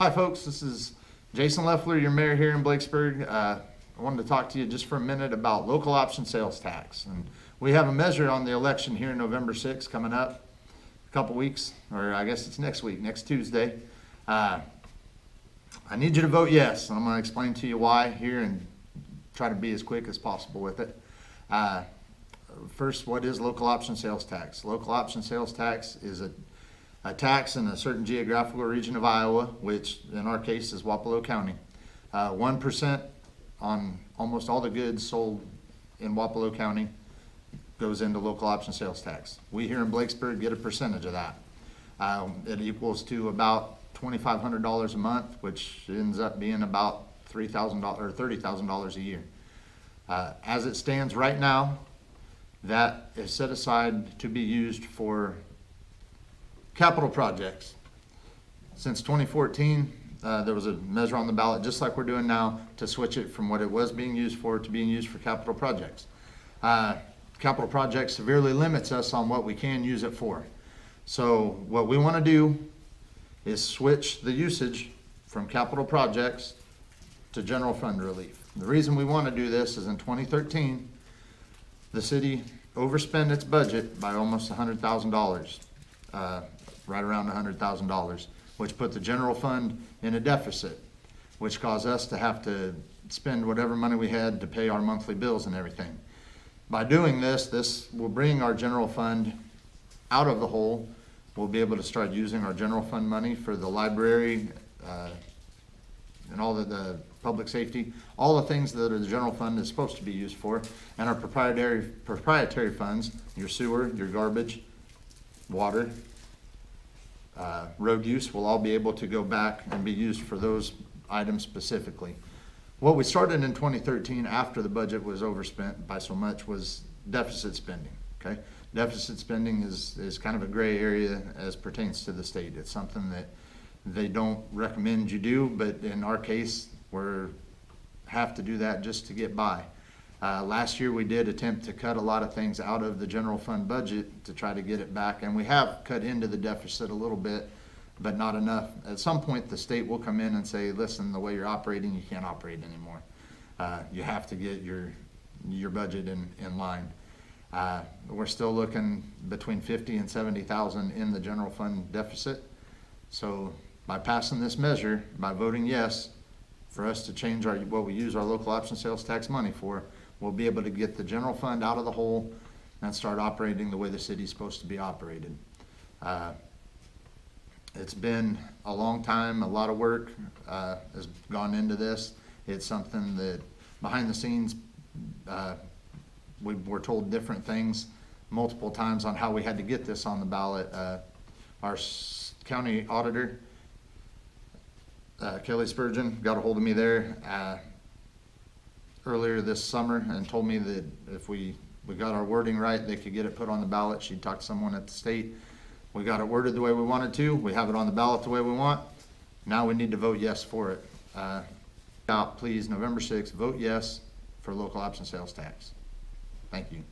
Hi folks, this is Jason Leffler, your mayor here in Blakesburg. I wanted to talk to you just for a minute about local option sales tax. And we have a measure on the election here November 6th coming up, a couple weeks, or I guess it's next week, next Tuesday. I need you to vote yes, and I'm going to explain to you why here and try to be as quick as possible with it. First, what is local option sales tax? Local option sales tax is a tax in a certain geographical region of Iowa, which in our case is Wapello County. 1% on almost all the goods sold in Wapello County goes into local option sales tax. We here in Blakesburg get a percentage of that. It equals to about $2,500 a month, which ends up being about $3,000 or $30,000 a year. As it stands right now, that is set aside to be used for capital projects. Since 2014, there was a measure on the ballot, just like we're doing now, to switch it from what it was being used for to being used for capital projects. Capital projects severely limits us on what we can use it for. So what we want to do is switch the usage from capital projects to general fund relief. The reason we want to do this is in 2013, the city overspent its budget by almost $100,000. Right around $100,000, which put the general fund in a deficit, which caused us to have to spend whatever money we had to pay our monthly bills and everything. By doing this, this will bring our general fund out of the hole. We'll be able to start using our general fund money for the library and all the public safety, all the things that the general fund is supposed to be used for, and our proprietary funds, your sewer, your garbage, water, road use will all be able to go back and be used for those items specifically. What we started in 2013 after the budget was overspent by so much was deficit spending. Okay, deficit spending is kind of a gray area as pertains to the state. It's something that they don't recommend you do, but in our case, we have to do that just to get by. Last year we did attempt to cut a lot of things out of the general fund budget to try to get it back, and we have cut into the deficit a little bit, but not enough. At some point the state will come in and say, listen, the way you're operating, you can't operate anymore. You have to get your budget in line. We're still looking between 50 and 70,000 in the general fund deficit. So by passing this measure, by voting yes, for us to change what we use our local option sales tax money for, we'll be able to get the general fund out of the hole and start operating the way the city's supposed to be operated. It's been a long time, a lot of work has gone into this. It's something that behind the scenes, we were told different things multiple times on how we had to get this on the ballot. Our county auditor, Kelly Spurgeon, got a hold of me there earlier this summer and told me that if we got our wording right, they could get it put on the ballot. She'd talk to someone at the state. We got it worded the way we wanted to. We have it on the ballot the way we want. Now we need to vote yes for it. Please, November 6th, vote yes for local option sales tax. Thank you.